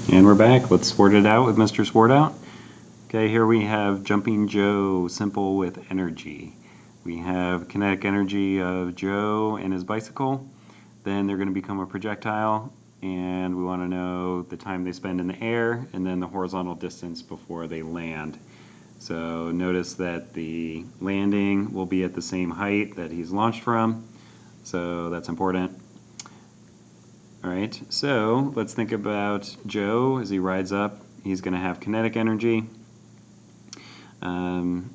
And we're back. Let's sort it out with Mr. Swartout. Okay, here we have Jumping Joe, simple with energy. We have kinetic energy of Joe and his bicycle. Then they're going to become a projectile, and we want to know the time they spend in the air and then the horizontal distance before they land. So notice that the landing will be at the same height that he's launched from, so that's important. All right, so let's think about Joe as he rides up. He's going to have kinetic energy, and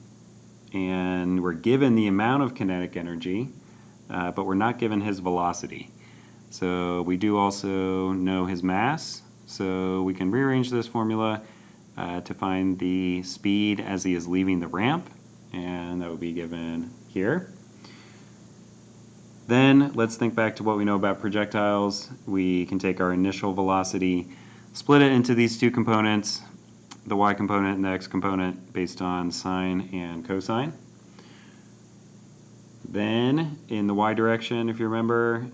we're given the amount of kinetic energy, but we're not given his velocity. So we do also know his mass, so we can rearrange this formula to find the speed as he is leaving the ramp, and that would be given here. Then let's think back to what we know about projectiles. We can take our initial velocity, split it into these two components, the y component and the x component, based on sine and cosine. Then in the y direction, if you remember,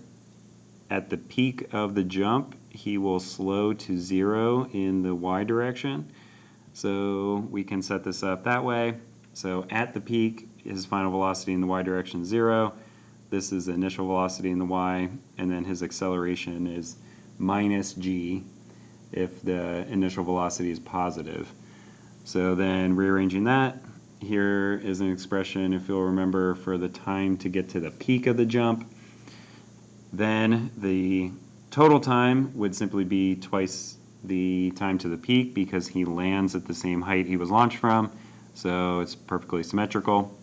at the peak of the jump, he will slow to 0 in the y direction. So we can set this up that way. So at the peak, his final velocity in the y direction is 0. This is the initial velocity in the y, and then his acceleration is minus g if the initial velocity is positive. So then rearranging that, here is an expression, if you'll remember, for the time to get to the peak of the jump. Then the total time would simply be twice the time to the peak because he lands at the same height he was launched from, so it's perfectly symmetrical.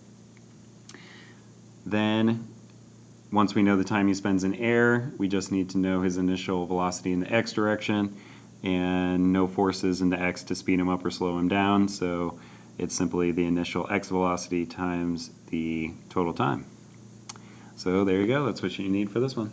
Then once we know the time he spends in air, we just need to know his initial velocity in the x direction and no forces in the x to speed him up or slow him down, so it's simply the initial x velocity times the total time. So there you go, that's what you need for this one.